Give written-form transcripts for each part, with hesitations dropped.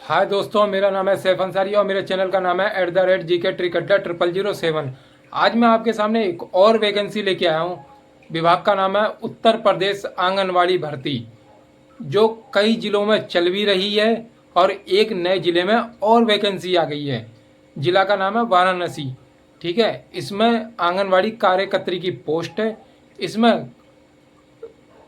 हाय दोस्तों, मेरा नाम है सैफ अंसारी और मेरे चैनल का नाम है @GK ट्रिक अड्डा 0007। आज मैं आपके सामने एक और वैकेंसी लेके आया हूँ। विभाग का नाम है उत्तर प्रदेश आंगनवाड़ी भर्ती, जो कई जिलों में चल भी रही है और एक नए जिले में और वैकेंसी आ गई है। जिला का नाम है वाराणसी। ठीक है, इसमें आंगनवाड़ी कार्यकर्त्री की पोस्ट है। इसमें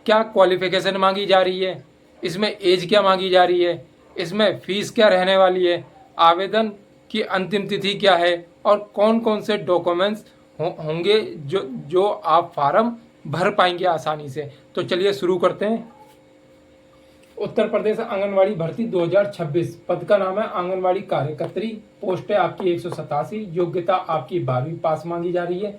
क्या क्वालिफिकेशन मांगी जा रही है, इसमें एज क्या मांगी जा रही है, इसमें फीस क्या रहने वाली है, आवेदन की अंतिम तिथि क्या है और कौन कौन से डॉक्यूमेंट्स होंगे जो जो आप फार्म भर पाएंगे आसानी से। तो चलिए शुरू करते हैं। उत्तर प्रदेश आंगनवाड़ी भर्ती 2026, पद का नाम है आंगनवाड़ी कार्यकर्त्री। पोस्ट है आपकी 187। योग्यता आपकी 12वीं पास मांगी जा रही है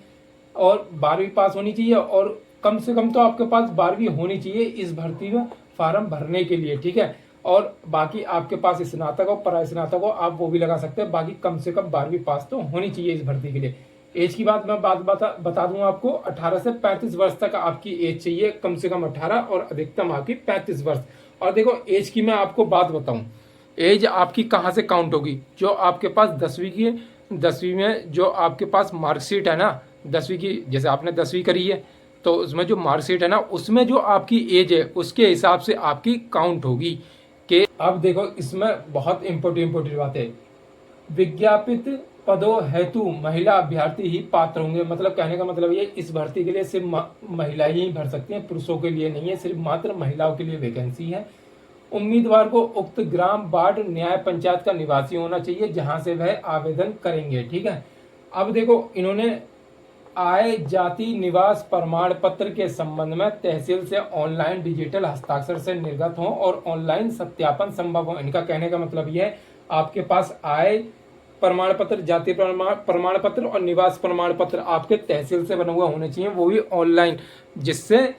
और 12वीं पास होनी चाहिए और कम से कम तो आपके पास 12वीं होनी चाहिए इस भर्ती में फार्म भरने के लिए। ठीक है, और बाकी आपके पास स्नातक हो, परास्नातक हो, आप वो भी लगा सकते हैं। बाकी कम से कम 12वीं पास तो होनी चाहिए इस भर्ती के लिए। एज की बात मैं बता दूं आपको, 18 से 35 वर्ष तक आपकी एज चाहिए, कम से कम 18 और अधिकतम आपकी 35 वर्ष। और देखो, एज की मैं आपको बात बताऊं, एज आपकी कहाँ से काउंट होगी। जो आपके पास 10वीं में जो आपके पास मार्कशीट है ना, 10वीं की, जैसे आपने 10वीं करी है तो उसमें जो मार्कशीट है ना, उसमें जो आपकी एज है उसके हिसाब से आपकी काउंट होगी। कि अब देखो, इसमें बहुत इंपॉर्टेंट बात है। विज्ञापित पदों हेतु महिला अभ्यर्थी ही पात्र होंगे। मतलब कहने का मतलब ये, इस भर्ती के लिए सिर्फ महिलाएं ही भर सकती हैं, पुरुषों के लिए नहीं है, सिर्फ मात्र महिलाओं के लिए वैकेंसी है। उम्मीदवार को उक्त ग्राम, वार्ड, न्याय पंचायत का निवासी होना चाहिए जहां से वह आवेदन करेंगे। ठीक है, अब देखो, इन्होंने आय जाति निवास प्रमाण पत्र के संबंध में तहसील से ऑनलाइन डिजिटल हस्ताक्षर से निर्गत हो और ऑनलाइन सत्यापन संभव हो। इनका कहने का मतलब यह है, आपके पास आय प्रमाण पत्र, जाति प्रमाण पत्र और निवास प्रमाण पत्र आपके तहसील से बने हुए होने चाहिए, वो भी ऑनलाइन, जिससे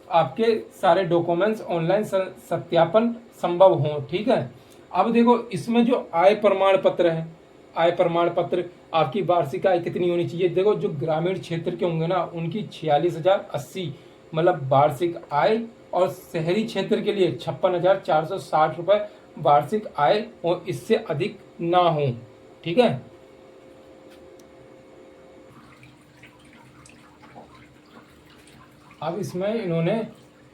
आपके सारे डॉक्यूमेंट्स ऑनलाइन सत्यापन संभव हो। ठीक है, अब देखो, इसमें जो आय प्रमाण पत्र है, आय प्रमाण पत्र आपकी वार्षिक आय कितनी होनी चाहिए। देखो, जो ग्रामीण क्षेत्र के होंगे ना, उनकी 46,080 मतलब वार्षिक आय, और शहरी क्षेत्र के लिए 56,460 रुपए वार्षिक आय और इससे अधिक ना हो। ठीक है, अब इसमें इन्होंने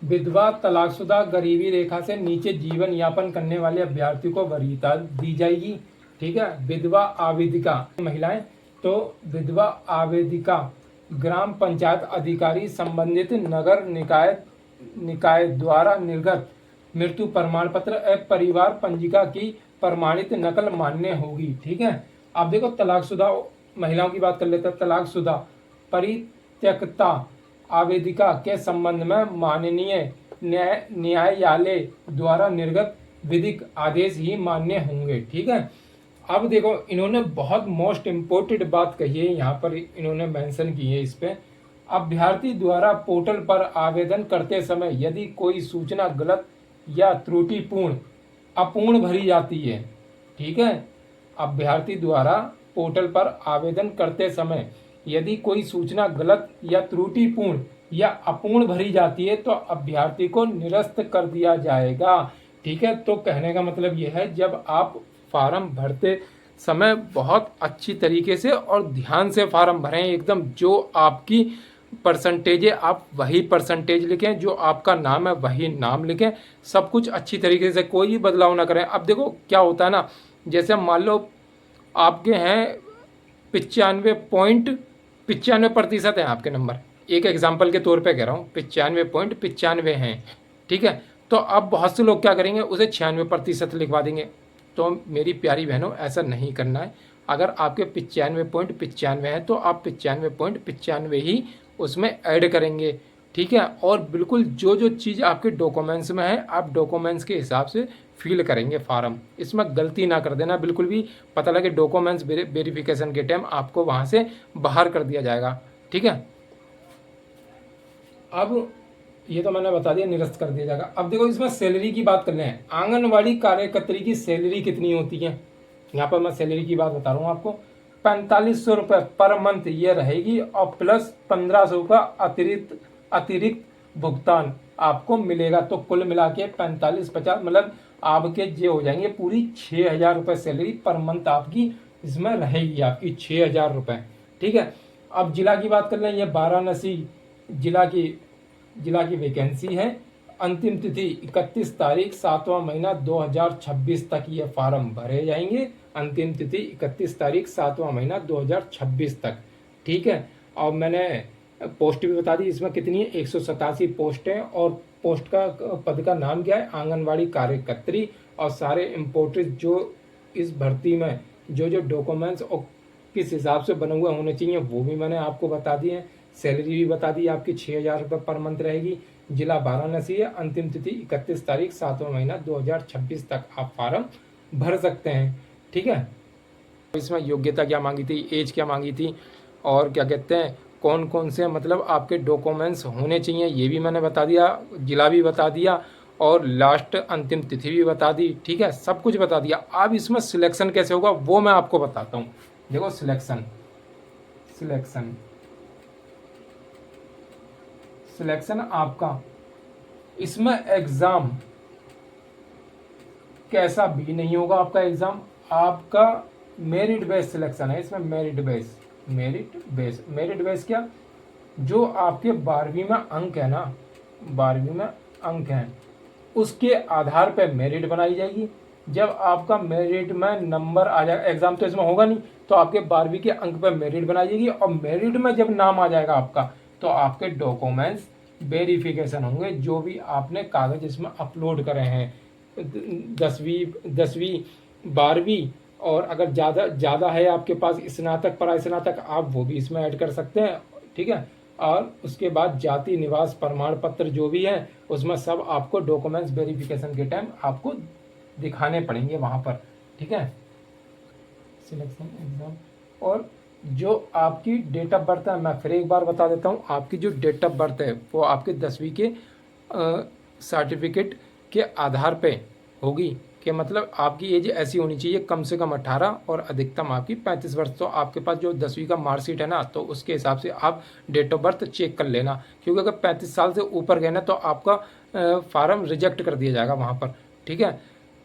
विधवा, तलाकशुदा, गरीबी रेखा से नीचे जीवन यापन करने वाले अभ्यर्थियों को वरीयता दी जाएगी। ठीक है, विधवा आवेदिका महिलाएं, तो विधवा आवेदिका ग्राम पंचायत अधिकारी संबंधित नगर निकाय द्वारा निर्गत मृत्यु प्रमाण पत्र एवं परिवार पंजिका की प्रमाणित नकल मान्य होगी। ठीक है, अब देखो, तलाकशुदा महिलाओं की बात कर लेते हैं। तलाकशुदा परित्यक्ता आवेदिका के संबंध में माननीय न्यायालय द्वारा निर्गत विधिक आदेश ही मान्य होंगे। ठीक है, अब देखो, इन्होंने बहुत मोस्ट इम्पोर्टेंट बात कही है, यहाँ पर इन्होंने मेंशन की है इस पे। अभ्यर्थी द्वारा पोर्टल पर आवेदन करते समय यदि कोई सूचना गलत या त्रुटिपूर्ण अपूर्ण भरी जाती है, ठीक है, अभ्यर्थी द्वारा पोर्टल पर आवेदन करते समय यदि कोई सूचना गलत या त्रुटिपूर्ण या अपूर्ण भरी जाती है तो अभ्यर्थी को निरस्त कर दिया जाएगा। ठीक है, तो कहने का मतलब यह है, जब आप फार्म भरते समय बहुत अच्छी तरीके से और ध्यान से फार्म भरें, एकदम जो आपकी परसेंटेज है आप वही परसेंटेज लिखें, जो आपका नाम है वही नाम लिखें, सब कुछ अच्छी तरीके से, कोई भी बदलाव ना करें। अब देखो क्या होता है ना, जैसे मान लो आपके हैं 95.95% हैं आपके नंबर, एक एग्जाम्पल के तौर पे कह रहा हूँ, 95.95 हैं। ठीक है, तो अब बहुत से लोग क्या करेंगे, उसे 96% लिखवा देंगे। तो मेरी प्यारी बहनों, ऐसा नहीं करना है। अगर आपके 95.95 है तो आप 95.95 ही उसमें ऐड करेंगे। ठीक है, और बिल्कुल जो जो चीज़ आपके डॉक्यूमेंट्स में है, आप डॉक्यूमेंट्स के हिसाब से फिल करेंगे फार्म। इसमें गलती ना कर देना बिल्कुल भी, पता लगे डॉक्यूमेंट्स वेरिफिकेशन के टाइम आपको वहाँ से बाहर कर दिया जाएगा। ठीक है, अब ये तो मैंने बता दिया, निरस्त कर दिया जाएगा। अब देखो, इसमें सैलरी की बात कर लें। आंगनवाड़ी कार्यकर्त्री की सैलरी कितनी होती है, यहाँ पर मैं सैलरी की बात बता रहा हूँ आपको। 4500 रुपये पर मंथ ये रहेगी और प्लस 1500 का अतिरिक्त भुगतान आपको मिलेगा। तो कुल मिला के 45-50 मतलब आपके ये हो जाएंगे पूरी 6,000 रुपये सैलरी पर मंथ आपकी इसमें रहेगी, आपकी 6,000 रुपये। ठीक है, अब जिला की बात कर लें, ये वाराणसी जिला की वैकेंसी है। अंतिम तिथि 31 तारीख 7वां महीना 2026 तक ये फार्म भरे जाएंगे। अंतिम तिथि 31 तारीख 7वां महीना 2026 तक। ठीक है, और मैंने पोस्ट भी बता दी इसमें कितनी है, 187 पोस्ट हैं। और पोस्ट का पद का नाम क्या है, आंगनवाड़ी कार्यकर्त्री। और सारे इम्पोर्टेंट जो इस भर्ती में जो डॉक्यूमेंट्स और किस हिसाब से बने हुए होने चाहिए वो भी मैंने आपको बता दिए हैं। सैलरी भी बता दी, आपकी 6,000 रुपये पर मंथ रहेगी। जिला वाराणसी है। अंतिम तिथि 31 तारीख 7वां महीना 2026 तक आप फार्म भर सकते हैं। ठीक है, इसमें योग्यता क्या मांगी थी, एज क्या मांगी थी, और क्या कहते हैं कौन कौन से मतलब आपके डॉक्यूमेंट्स होने चाहिए ये भी मैंने बता दिया, जिला भी बता दिया, और लास्ट अंतिम तिथि भी बता दी। ठीक है, सब कुछ बता दिया। अब इसमें सिलेक्शन कैसे होगा वो मैं आपको बताता हूँ। देखो सिलेक्शन आपका इसमें एग्ज़ाम कैसा भी नहीं होगा। आपका एग्ज़ाम आपका मेरिट बेस सिलेक्शन है। इसमें मेरिट बेस क्या, जो आपके 12वीं में अंक है ना, 12वीं में अंक हैं उसके आधार पर मेरिट बनाई जाएगी। जब आपका मेरिट में नंबर आ जाएगा, एग्ज़ाम तो इसमें होगा नहीं, तो आपके 12वीं के अंक पर मेरिट बनाई जाएगी। और मेरिट में जब नाम आ जाएगा आपका, तो आपके डॉक्यूमेंट्स वेरिफिकेशन होंगे, जो भी आपने कागज़ इसमें अपलोड करे हैं 10वीं 12वीं, और अगर ज़्यादा है आपके पास स्नातक परास्नातक, आप वो भी इसमें ऐड कर सकते हैं। ठीक है, और उसके बाद जाति निवास प्रमाण पत्र जो भी है उसमें सब आपको डॉक्यूमेंट्स वेरिफिकेशन के टाइम आपको दिखाने पड़ेंगे वहाँ पर। ठीक है, सिलेक्शन एग्ज़ाम। और जो आपकी डेट ऑफ बर्थ है, मैं फिर एक बार बता देता हूँ, आपकी जो डेट ऑफ बर्थ है वो आपके 10वीं के सर्टिफिकेट के आधार पे होगी, कि मतलब आपकी एज ऐसी होनी चाहिए कम से कम 18 और अधिकतम आपकी 35 वर्ष। तो आपके पास जो 10वीं का मार्कशीट है ना, तो उसके हिसाब से आप डेट ऑफ बर्थ चेक कर लेना, क्योंकि अगर 35 साल से ऊपर गए ना तो आपका फार्म रिजेक्ट कर दिया जाएगा वहाँ पर। ठीक है,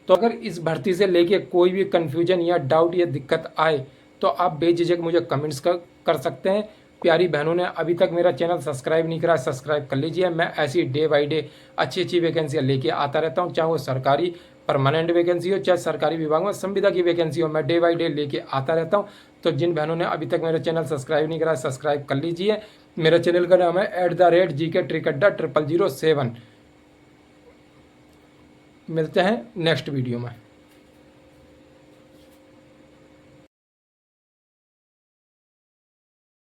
तो अगर इस भर्ती से लेके कोई भी कन्फ्यूजन या डाउट या दिक्कत आए तो आप बेझिझक मुझे कमेंट्स कर सकते हैं। प्यारी बहनों ने अभी तक मेरा चैनल सब्सक्राइब नहीं करा, सब्सक्राइब कर लीजिए। मैं ऐसी डे बाई डे अच्छी वैकेंसियाँ लेके आता रहता हूँ, चाहे वो सरकारी परमानेंट वैकेंसी हो, चाहे सरकारी विभाग में संविदा की वैकेंसी हो, मैं डे बाई डे लेके आता रहता हूँ। तो जिन बहनों ने अभी तक मेरा चैनल सब्सक्राइब नहीं करा, सब्सक्राइब कर लीजिए। मेरा चैनल का नाम है @GK ट्रिकड्डा 0007। मिलते हैं नेक्स्ट वीडियो में।